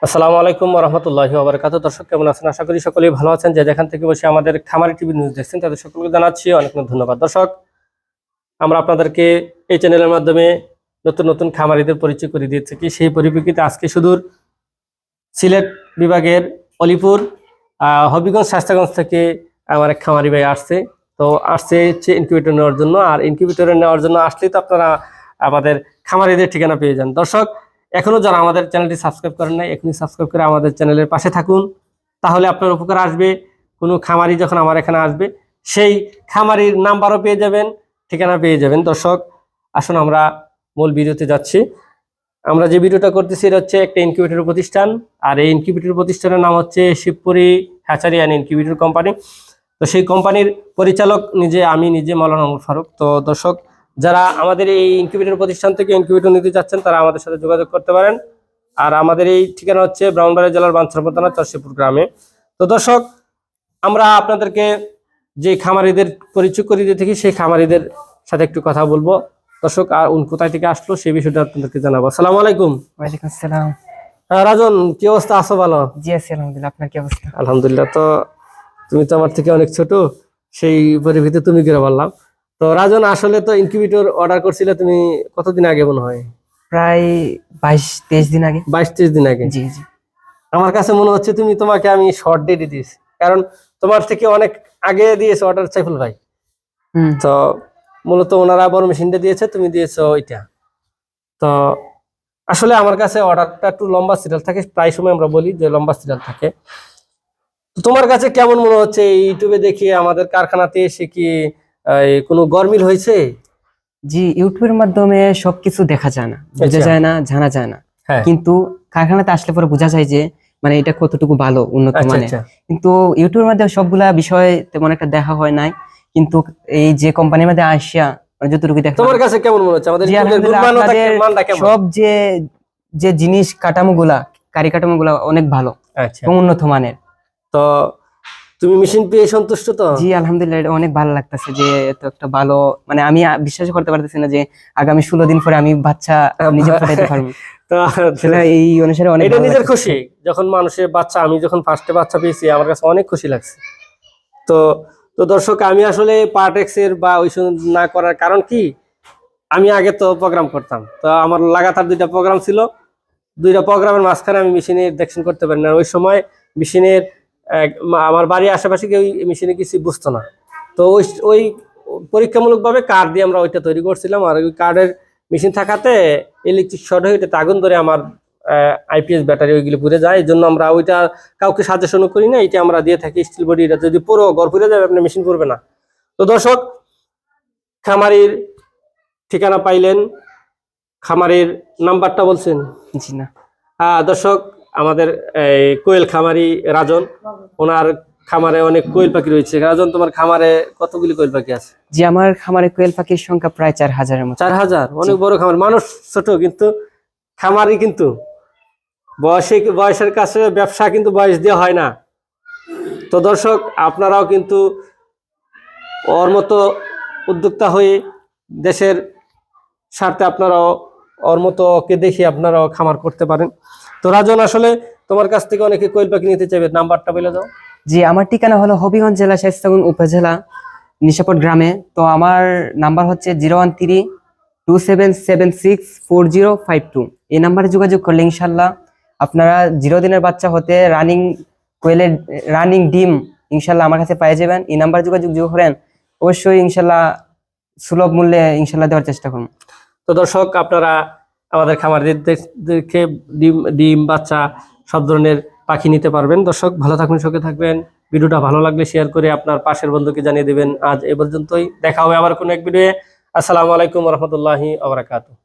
আসসালামু আলাইকুম ওয়া রাহমাতুল্লাহি ওয়া বারাকাতুহু। দর্শক কেমন আছেন? আশা করি সকলেই ভালো আছেন। যে যেখান থেকে বসে আমাদের খামারি টিভি নিউজ দেখছেন তাদের সকলকে জানাচ্ছি অনেক অনেক ধন্যবাদ। দর্শক, আমরা আপনাদেরকে এই চ্যানেলের মাধ্যমে নতুন নতুন খামারিদের পরিচয় করে দিয়ে থাকি। সেই পরিপ্রেক্ষিতে আজকে সুদূর সিলেট বিভাগের অলিপুর হবিগঞ্জ শাস্তাগঞ্জ থেকে আমার এক খামারি ভাই আসছে। তো আসছে হচ্ছে ইনকিউবেটর নেওয়ার জন্য। আর ইনকিউবেটরে নেওয়ার জন্য আসলেই তো আপনারা আমাদের খামারিদের ঠিকানা পেয়ে যান। দর্শক, এখনো যারা আমাদের চ্যানেলটি সাবস্ক্রাইব করেন নাই, এখনই সাবস্ক্রাইব করে আমাদের চ্যানেলের পাশে থাকুন। তাহলে আপনার উপকার আসবে। কোনো খামারি যখন আমার এখানে আসবে, সেই খামারির নাম্বারও পেয়ে যাবেন, ঠিকানা পেয়ে যাবেন। দর্শক, আসুন আমরা মূল ভিডিওতে যাচ্ছি। আমরা যে ভিডিওটা করতেছি এটা হচ্ছে একটা ইনকিউবেটর প্রতিষ্ঠান। আর এই ইনকিউবেটর প্রতিষ্ঠানের নাম হচ্ছে Shivpuri hatchery and incubator company. তো সেই কোম্পানির পরিচালক আমি নিজে মাওলানা ওমর ফারুক। তো দর্শক, যারা আমাদের এই ইনকিউবেটর প্রতিষ্ঠান থেকে ইনকিউবেটর নিতে যাচ্ছেন তারা আমাদের সাথে যোগাযোগ করতে পারেন। আর আমাদের এই ঠিকানা হচ্ছে ব্রাহ্মণবাড়িয়া জেলার বাঞ্ছারাপুর থানা চরশিপুর গ্রামে। তো দর্শক, আমরা আপনাদেরকে যে খামারিদের পরিচয় করে দিয়ে থাকি সেই খামারিদের সাথে একটু কথা বলবো। দর্শক, আর কোথায় থেকে আসলো সেই বিষয়টা আপনাদেরকে জানাবো। আসসালামু আলাইকুম। ওয়ালাইকুম আসসালাম। রাজন, কি অবস্থা? আছো ভালো? জি আছি আলহামদুলিল্লাহ। আপনার কি অবস্থা? আলহামদুলিল্লাহ। তো তুমি তো আমার থেকে অনেক ছোট, সেই পরিপ্রেক্ষিতে তুমি করে বললাম। তো রাজন, আসলে তো ইনকিউবেটর অর্ডার করছিলে তুমি কতদিন আগে মনে হয়? প্রায় 22-23 দিন আগে। 22-23 দিন আগে। জি জি। আমার কাছে মনে হচ্ছে তোমাকে আমি শর্ট ডেটে দিয়েছি, কারণ তোমার থেকে অনেক আগে দিয়েছে অর্ডার সাইফুল ভাই। তো মূলত ওনারা বড় মেশিনটা দিয়েছে, তুমি দিয়েছো ওইটা। তো আসলে আমার কাছে অর্ডারটা একটু লম্বা সিরিয়াল থাকে, প্রায় সময় আমরা বলি যে লম্বা সিরিয়াল থাকে। তো তোমার কাছে কেমন মনে হচ্ছে ইউটিউবে দেখি আমাদের কারখানাতে এসে কি কোনো গরমিল হয়েছে? জি, ইউটিউবের মাধ্যমে সবকিছু দেখা যায় না, বোঝা যায় না, জানা যায় না। হ্যাঁ। কিন্তু কারখানাতে আসলে পরে বোঝা যায় যে মানে এটা কতটুকু ভালো, উন্নত মানের। কিন্তু ইউটিউবের মাধ্যমে সবগুলা বিষয় তেমন একটা দেখা হয় নাই। কিন্তু এই যে কোম্পানির মধ্যে আসিয়া যতটুকু দেখা, তোমার কাছে কেমন মনে হচ্ছে আমাদের সব যে জিনিস কাঠামোগুলা, কারিকাঠামোগুলা অনেক ভালো, উন্নত মানের। তো তুমি মেশিন পেয়ে সন্তুষ্ট তো? জি আলহামদুলিল্লাহ, এটা অনেক ভালো লাগতেছে যে এত একটা ভালো, মানে আমি বিশ্বাস করতে পারতেছি না যে আগামী 16 দিন পরে আমি বাচ্চা নিজে ফুটাইতে পারবো। তো এই অনুসারে অনেক এটা নিজের খুশি। যখন মানুষের বাচ্চা, আমি যখন ফার্স্টে বাচ্চা পেয়েছি আমার কাছে অনেক খুশি লাগছে। তো তো দর্শক, আমি আসলে পার্টেক্স এর বা ওই না করার কারণ কি, আমি আগে তো প্রোগ্রাম করতাম। তো আমার লাগাতার 2টা প্রোগ্রাম ছিল, 2টা প্রোগ্রামের মাঝখানে আমি মেশিনের দেখশন করতে পারি না। ওই সময় মেশিনের আমার বাড়ির আশেপাশে কেউ মেশিনে কিছু বুঝতো না। তো ওই পরীক্ষামূলক ভাবে কার্ড দিয়ে আমরা ওইটা তৈরি করছিলাম। আর ওই কার্ডের মেশিন থাকাতে ইলেকট্রিক শর্ট হয়ে আগুন ধরে আমার আইপিএস ব্যাটারি ওইগুলো পুড়ে যায়। এই জন্য আমরা ওইটা কাউকে সাজেশনও করি না। এটা আমরা দিয়ে থাকি স্টিল বডি। এটা যদি পুরো ঘর পুড়ে যাবে, আপনার মেশিন পুড়বে না। তো দর্শক, খামারির ঠিকানা পাইলেন, খামারির নাম্বারটা বলছেন? জি না। দর্শক, আমাদের কোয়েল খামারি রাজন, ওনার খামারে অনেক কোয়েল পাখি রয়েছে। রাজন, তোমার খামারে কতগুলি কোয়েল পাখি আছে? জি, আমার খামারে কোয়েল পাখির সংখ্যা প্রায় 4000-এর মতো। 4000? অনেক বড় খামার। মানুষ ছোট কিন্তু খামারি কিন্তু বয়সের কাছে ব্যবসা কিন্তু বয়স দিয়ে হয় না। তো দর্শক, আপনারাও কিন্তু ওর মতো উদ্যোক্তা হয়ে দেশের স্বার্থে আপনারাও ওর মতো ওকে দেখে আপনারাও খামার করতে পারেন। তো রাজন, আসলে তোমার কাছ থেকে অনেকে কোয়েল পাখি নিতে চাইবে, নাম্বারটা বলে দাও। জি, আমার ঠিকানা হলো হবিগঞ্জ জেলা শায়েস্তাগঞ্জ উপজেলা নিশাপুর গ্রামে। তো আমার নাম্বার হচ্ছে 01327764052। এই নাম্বারে যোগাযোগ করলে ইনশাল্লাহ আপনারা 0 দিনের বাচ্চা হতে রানিং কোয়েলের রানিং ডিম ইনশাল্লাহ আমার কাছে পেয়ে যাবেন। এই নাম্বারে যোগাযোগ করেন, অবশ্যই ইনশাল্লাহ সুলভ মূল্যে ইনশাল্লাহ দেওয়ার চেষ্টা করুন। তো দর্শক, আপনারা আমাদের খামারদেরকে ডিম বাচ্চা সব ধরনের পাখি নিতে পারবেন। দর্শক, ভালো থাকবেন, সুখে থাকবেন। ভিডিওটা ভালো লাগলে শেয়ার করে আপনার পাশের বন্ধুকে জানিয়ে দেবেন। আজ এ পর্যন্তই, দেখা হবে আবার কোনো এক ভিডিওয়ে। আসসালামু আলাইকুম ওয়া রাহমাতুল্লাহি ওয়া বারাকাতুহু।